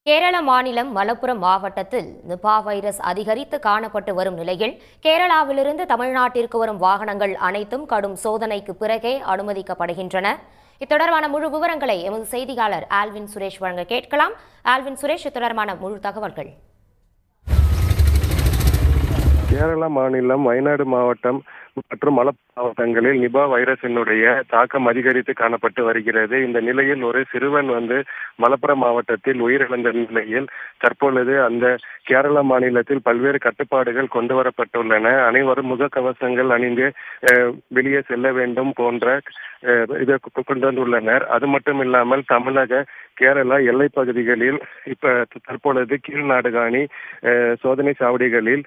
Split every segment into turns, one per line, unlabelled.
கேரள மாநிலம் மலப்புரம் மாவட்டத்தில் Nipah virus அதிகரித்து காணப்பட்டு வரும் நிலையில் கேரளாவிலிருந்து தமிழ்நாட்டிற்கு வரும் வாகனங்கள் அனைத்தும் கடும் சோதனைக்கு பிறகே அனுமதிக்கப்படுகின்றன. இத்தொடர்பான முழு விவரங்களை எமது செய்தியாளர் ஆல்வின் சுரேஷ் வழங்க கேட்கலாம். ஆல்வின் சுரேஷ், இத்தொடர்பான முழு தகவல்கள்.
கேரள மாநிலம் வயநாடு மாவட்டம் மற்றும் மலப்புரம் மாவட்டங்களில் நிபா வைரஸினுடைய தாக்கம் அதிகரித்து காணப்பட்டு வருகிறது. இந்த நிலையில் ஒரு சிறுவன் மலப்புரம் மாவட்டத்தில் உயிரிழந்த நிலையில் தற்பொழுது அந்த கேரள மாநிலத்தில் பல்வேறு கட்டுப்பாடுகள் கொண்டு வரப்பட்டுள்ளன. அனைவரும் முகக்கவசங்கள் அணிந்து வெளியே செல்ல வேண்டும் போன்ற இதை கொண்டு வந்துள்ளனர். அது மட்டும் இல்லாமல் தமிழக கேரளா எல்லை பகுதிகளில் தற்பொழுது கீழ்நாடுகாணி சோதனை சாவடிகளில்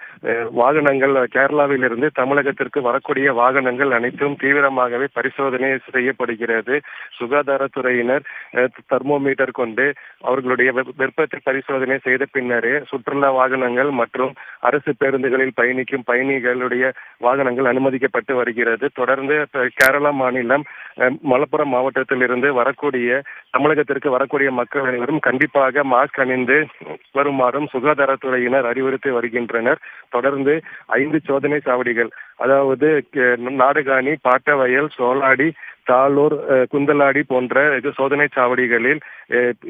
வாகனங்கள் கேரளாவிலிருந்து தமிழகத்திற்கு வரக்கூடிய வாகனங்கள் அனைத்தும் தீவிரமாகவே பரிசோதனை செய்யப்படுகிறது. சுகாதாரத்துறையினர் தெர்மோமீட்டர் கொண்டு அவர்களுடைய வெப்பத்தை பரிசோதனை செய்த பின்னரே சுற்றுலா வாகனங்கள் மற்றும் அரசு பேருந்துகளில் பயணிக்கும் பயணிகளுடைய வாகனங்கள் அனுமதிக்கப்பட்டு வருகிறது. தொடர்ந்து கேரளா மாநிலம் மலப்புரம் மாவட்டத்திலிருந்து தமிழகத்திற்கு வரக்கூடிய மக்கள் அனைவரும் கண்டிப்பாக மாஸ்க் அணிந்து வருமாறும் சுகாதாரத்துறையினர் அறிவுறுத்தி வருகின்றனர். தொடர்ந்து 5 சோதனை சாவடிகள், அதாவது நாடுகாணி, பாட்டவயல், சோலாடி, தாளூர், குந்தலாடி போன்ற சோதனை சாவடிகளில்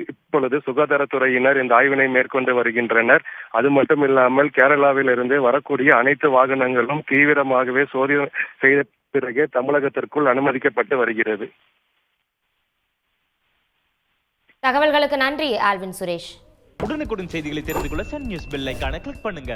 இப்பொழுது சுகாதாரத்துறையினர் இந்த ஆய்வினை மேற்கொண்டு வருகின்றனர். அது மட்டும் இல்லாமல் கேரளாவில் இருந்து வரக்கூடிய அனைத்து வாகனங்களும் தீவிரமாகவே சோதனை செய்த பிறகு தமிழகத்திற்குள் அனுமதிக்கப்பட்டு வருகிறது.
தகவல்களுக்கு நன்றி ஆல்வின் சுரேஷ்.
உடனுக்குடன் செய்திகளை தெரிந்து கொள்ள சன் நியூஸ் பெல் ஐகானை கிளிக் பண்ணுங்க.